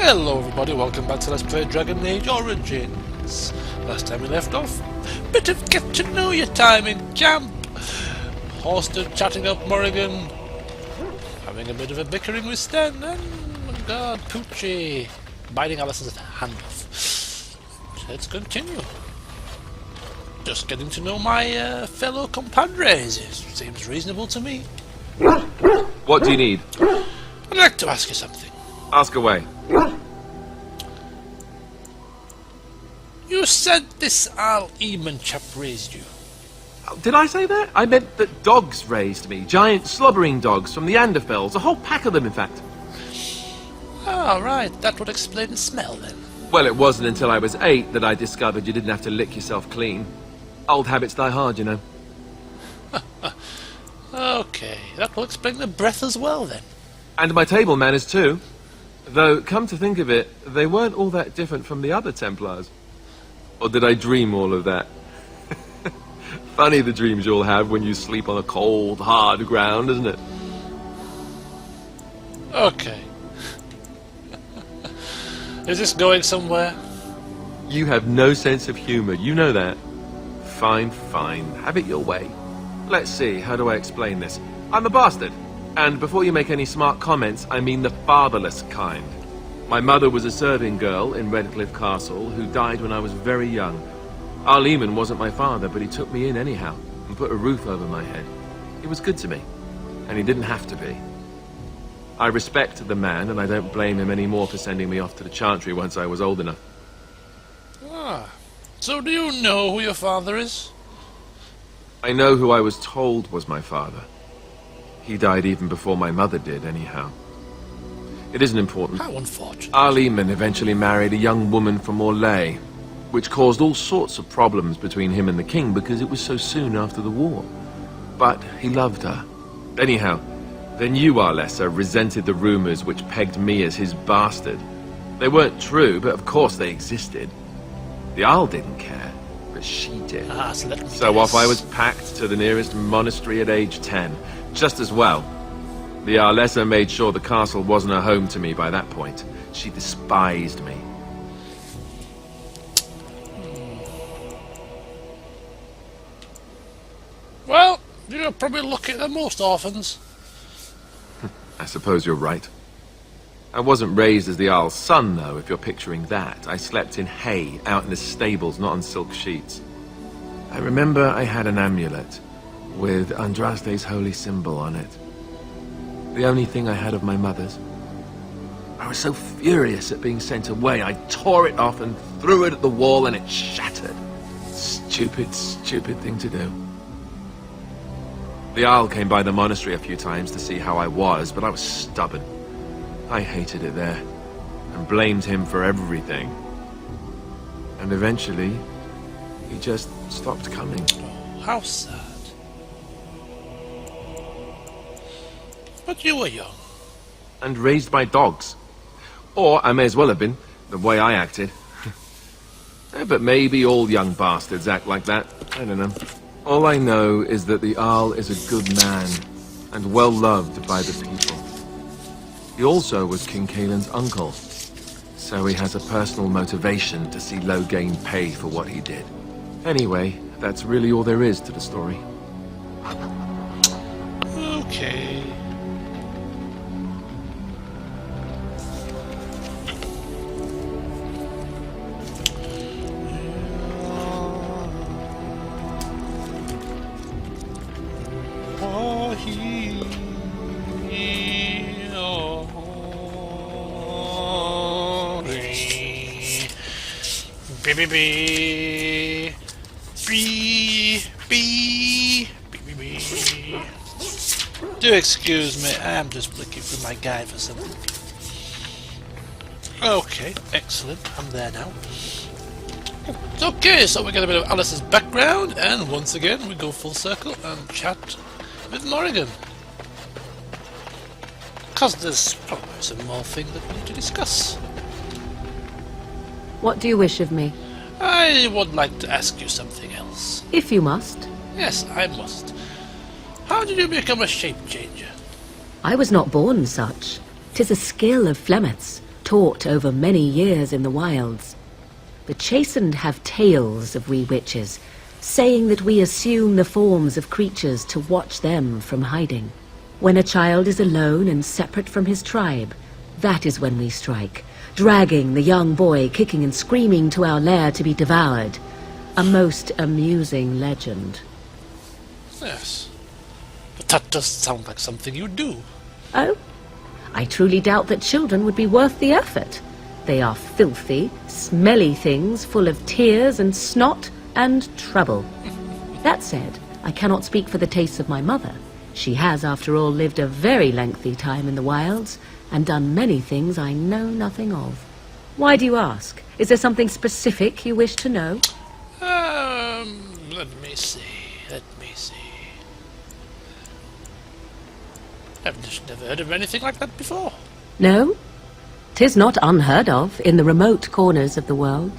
Hello everybody, welcome back to Let's Play Dragon Age Origins. Last time we left off, bit of get to know you time in camp. Horsted chatting up Morrigan, having a bit of a bickering with Sten, and oh god, Poochie biting Alice's hand off. Let's continue. Just getting to know my fellow compadres. It seems reasonable to me. What do you need? I'd like to ask you something. Ask away. You said this Al Eamon chap raised you. Oh, did I say that? I meant that dogs raised me. Giant slobbering dogs from the Anderfells. A whole pack of them, in fact. Ah, right. That would explain the smell, then. Well, it wasn't until I was 8 that I discovered you didn't have to lick yourself clean. Old habits die hard, you know. Okay, that will explain the breath as well, then. And my table manners, too. Though, come to think of it, they weren't all that different from the other Templars. Or did I dream all of that? Funny the dreams you'll have when you sleep on a cold, hard ground, isn't it? Okay. Is this going somewhere? You have no sense of humor, you know that. Fine, fine. Have it your way. Let's see, how do I explain this? I'm a bastard. And before you make any smart comments, I mean the fatherless kind. My mother was a serving girl in Redcliffe Castle who died when I was very young. Al Eamon wasn't my father, but he took me in anyhow and put a roof over my head. He was good to me, and he didn't have to be. I respect the man, and I don't blame him anymore for sending me off to the Chantry once I was old enough. Ah, so do you know who your father is? I know who I was told was my father. He died even before my mother did, anyhow. It isn't important. How unfortunate. Al Eamon eventually married a young woman from Orlais, which caused all sorts of problems between him and the king because it was so soon after the war. But he loved her. Anyhow, then you, Arlessa, resented the rumors which pegged me as his bastard. They weren't true, but of course they existed. The Arl didn't care, but she did. Ah, so let me So guess. off I was packed to the nearest monastery at age 10. Just as well. The Arlessa made sure the castle wasn't a home to me by that point. She despised me. Well, you're probably lucky than most orphans. I suppose you're right. I wasn't raised as the Arl's son, though, if you're picturing that. I slept in hay, out in the stables, not on silk sheets. I remember I had an amulet with Andraste's holy symbol on it. The only thing I had of my mother's. I was so furious at being sent away, I tore it off and threw it at the wall and it shattered. Stupid, stupid thing to do. The Arl came by the monastery a few times to see how I was, but I was stubborn. I hated it there, and blamed him for everything. And eventually, he just stopped coming. Oh, how sad. But you were young. And raised by dogs. Or I may as well have been, the way I acted. But maybe all young bastards act like that. I don't know. All I know is that the Arl is a good man, and well loved by the people. He also was King Caelan's uncle, so he has a personal motivation to see Loghain pay for what he did. Anyway, that's really all there is to the story. Okay. Do excuse me, I am just looking for my guide for something. Okay, excellent, I'm there now. Okay, so we get a bit of Alice's background, and once again we go full circle and chat with Morrigan. Because there's probably some more things that we need to discuss. What do you wish of me? I would like to ask you something else. If you must. Yes, I must. How did you become a shape changer? I was not born such. 'Tis a skill of Flemeth's. taught over many years in the wilds. The chastened have tales of we witches, saying that we assume the forms of creatures to watch them from hiding. When a child is alone and separate from his tribe, that is when we strike, dragging the young boy kicking and screaming to our lair to be devoured. A most amusing legend. Yes. But that does sound like something you do. Oh? I truly doubt that children would be worth the effort. They are filthy, smelly things full of tears and snot and trouble. That said, I cannot speak for the tastes of my mother. She has, after all, lived a very lengthy time in the wilds and done many things I know nothing of. Why do you ask? Is there something specific you wish to know? Let me see. I've just never heard of anything like that before. No? 'Tis not unheard of in the remote corners of the world.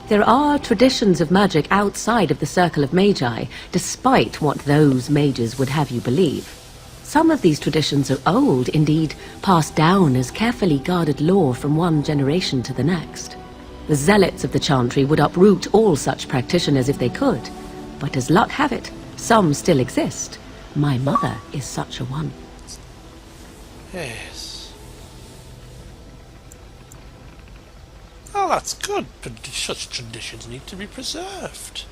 There are traditions of magic outside of the Circle of Magi, despite what those mages would have you believe. Some of these traditions are old, indeed, passed down as carefully guarded lore from one generation to the next. The zealots of the Chantry would uproot all such practitioners if they could, but as luck have it, some still exist. My mother is such a one. Yes. Oh, that's good, but such traditions need to be preserved.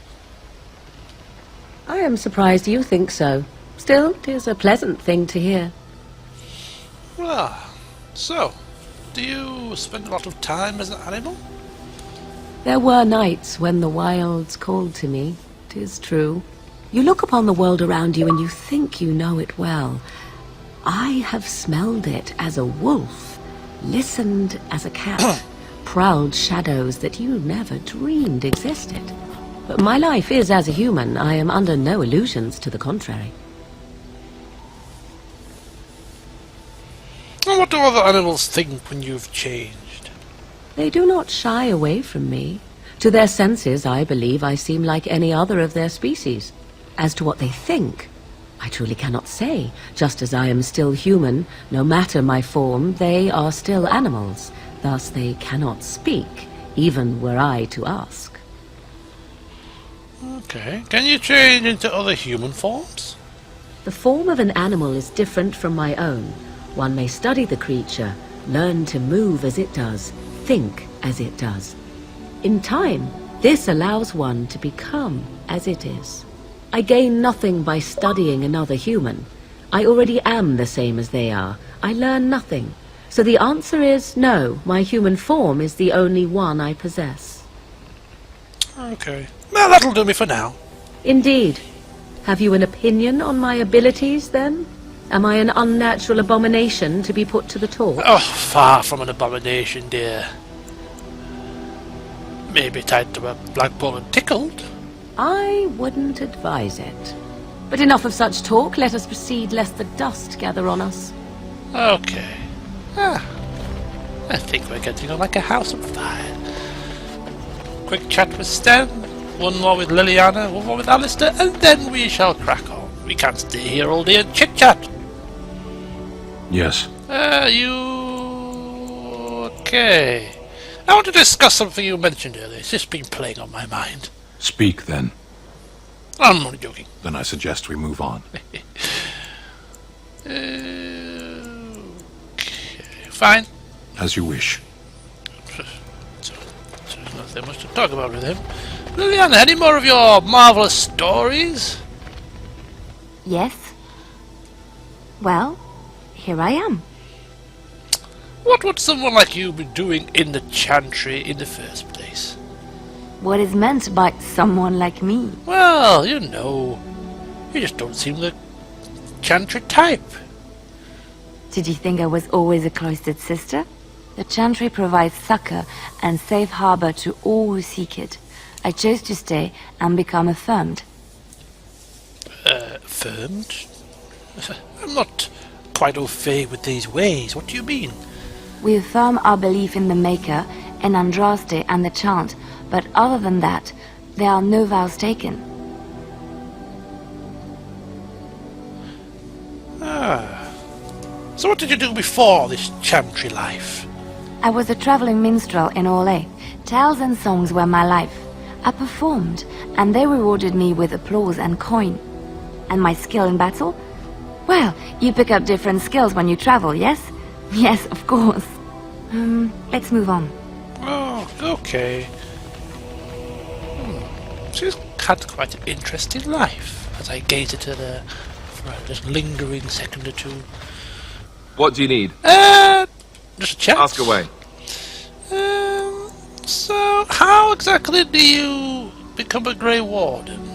I am surprised you think so. Still, 'tis a pleasant thing to hear. So, do you spend a lot of time as an animal? There were nights when the wilds called to me, 'tis true. You look upon the world around you and you think you know it well. I have smelled it as a wolf, listened as a cat, prowled shadows that you never dreamed existed. But my life is as a human. I am under no illusions to the contrary. And what do other animals think when you've changed? They do not shy away from me. To their senses, I believe I seem like any other of their species. As to what they think, I truly cannot say. Just as I am still human, no matter my form, they are still animals. Thus they cannot speak, even were I to ask. Okay. Can you change into other human forms? The form of an animal is different from my own. One may study the creature, learn to move as it does, think as it does. In time, this allows one to become as it is. I gain nothing by studying another human. I already am the same as they are. I learn nothing. So the answer is no, my human form is the only one I possess. Okay. Well, that'll do me for now. Indeed. Have you an opinion on my abilities, then? Am I an unnatural abomination to be put to the torch? Oh, far from an abomination, dear. Maybe tied to a flagpole and tickled. I wouldn't advise it. But enough of such talk. Let us proceed, lest the dust gather on us. Okay. I think we're getting on like a house on fire. Quick chat with Sten, one more with Liliana, one more with Alistair, and then we shall crack on. We can't stay here all day and chit-chat. Yes. Okay. I want to discuss something you mentioned earlier. It's just been playing on my mind. Speak, then. I'm only joking. Then I suggest we move on. Okay, fine. As you wish. So there's nothing much to talk about with him. Liliana, any more of your marvelous stories? Yes. Well, here I am. What would someone like you be doing in the Chantry in the first place? What is meant by someone like me? Well, you know, you just don't seem the Chantry type. Did you think I was always a cloistered sister? The Chantry provides succor and safe harbor to all who seek it. I chose to stay and become affirmed. Affirmed? I'm not quite au fait with these ways. What do you mean? We affirm our belief in the Maker, and Andraste and the Chant, but other than that, there are no vows taken. So what did you do before this Chantry life? I was a traveling minstrel in Orlais. Tales and songs were my life. I performed, and they rewarded me with applause and coin. And my skill in battle? Well, you pick up different skills when you travel, yes? Yes, of course. Let's move on. Oh, okay. She's had quite an interesting life, as I gaze at her there for a just lingering second or two. What do you need? Just a chat. Ask away. So, how exactly do you become a Grey Warden?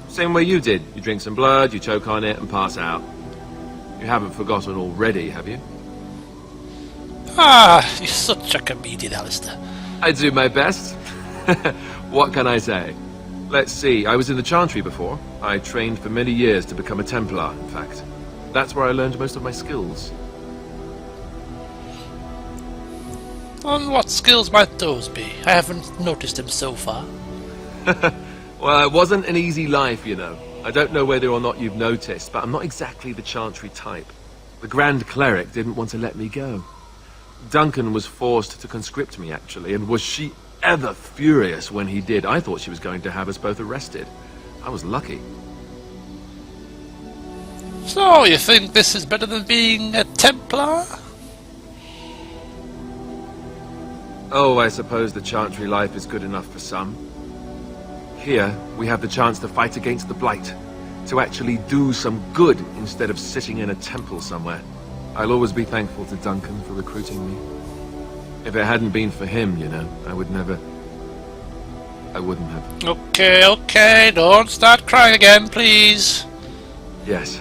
Same way you did. You drink some blood, you choke on it, and pass out. You haven't forgotten already, have you? Ah, you're such a comedian, Alistair. I do my best. What can I say? Let's see, I was in the Chantry before. I trained for many years to become a Templar, in fact. That's where I learned most of my skills. And what skills might those be? I haven't noticed them so far. Well, it wasn't an easy life, you know. I don't know whether or not you've noticed, but I'm not exactly the Chantry type. The Grand Cleric didn't want to let me go. Duncan was forced to conscript me, actually, and was she ever furious when he did. I thought she was going to have us both arrested. I was lucky. So, you think this is better than being a Templar? Oh, I suppose the Chantry life is good enough for some. Here, we have the chance to fight against the Blight, to actually do some good instead of sitting in a temple somewhere. I'll always be thankful to Duncan for recruiting me. If it hadn't been for him, you know, I wouldn't have. Okay, don't start crying again, please. Yes,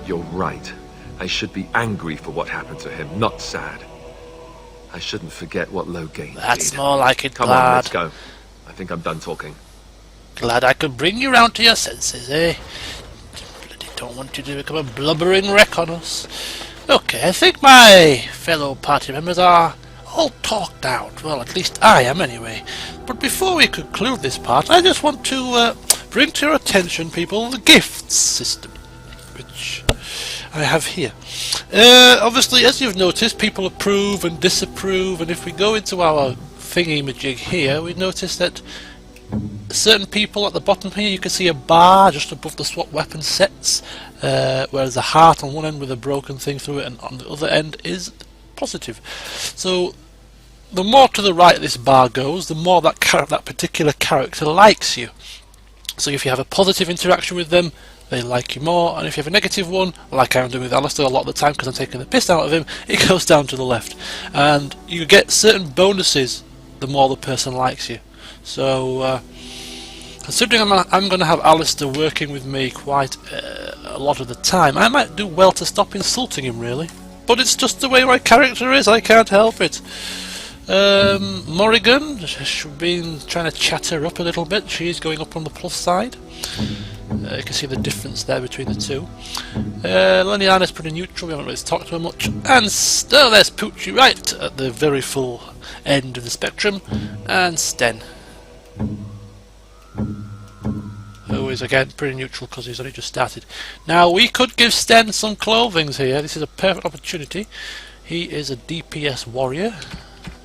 you're right. I should be angry for what happened to him, not sad. I shouldn't forget what Loghain That's did. more like it, Come Glad. on, let's go. I think I'm done talking. Glad I could bring you round to your senses, eh? Bloody don't want you to become a blubbering wreck on us. Okay, I think my fellow party members are all talked out. Well, at least I am anyway. But before we conclude this part, I just want to bring to your attention, people, the gifts system, which I have here. Obviously, as you've noticed, people approve and disapprove, and if we go into our thingy-majig here, we notice that certain people at the bottom here, you can see a bar just above the swap weapon sets, where there's a heart on one end with a broken thing through it, and on the other end is positive. So the more to the right this bar goes, the more that particular character likes you. So if you have a positive interaction with them, they like you more, and if you have a negative one, like I'm doing with Alistair a lot of the time because I'm taking the piss out of him, it goes down to the left. And you get certain bonuses the more the person likes you. So, considering I'm going to have Alistair working with me quite a lot of the time, I might do well to stop insulting him, really. But it's just the way my character is, I can't help it. Morrigan, she's been trying to chat her up a little bit. She's going up on the plus side. You can see the difference there between the two. Leliana's pretty neutral, we haven't really talked to her much. And there's Poochie right at the very full end of the spectrum. And Sten, who is again pretty neutral because he's only just started. Now we could give Sten some clothings here. This is a perfect opportunity. He is a DPS warrior,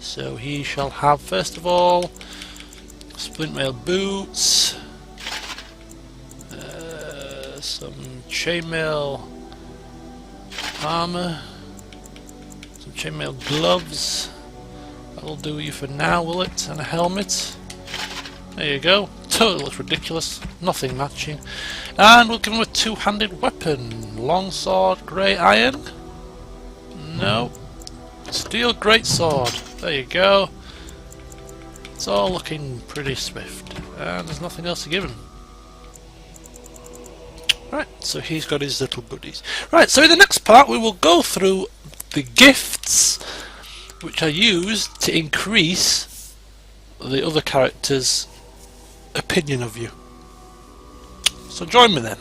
so he shall have first of all splintmail boots, some chainmail armor, some chainmail gloves. That'll do you for now, will it? And a helmet. There you go. Totally looks ridiculous. Nothing matching. And we'll give him a two-handed weapon. Longsword, grey iron. No. Steel greatsword. There you go. It's all looking pretty swift. And there's nothing else to give him. Right, so he's got his little goodies. Right, so in the next part we will go through the gifts which are used to increase the other character's opinion of you. So join me then.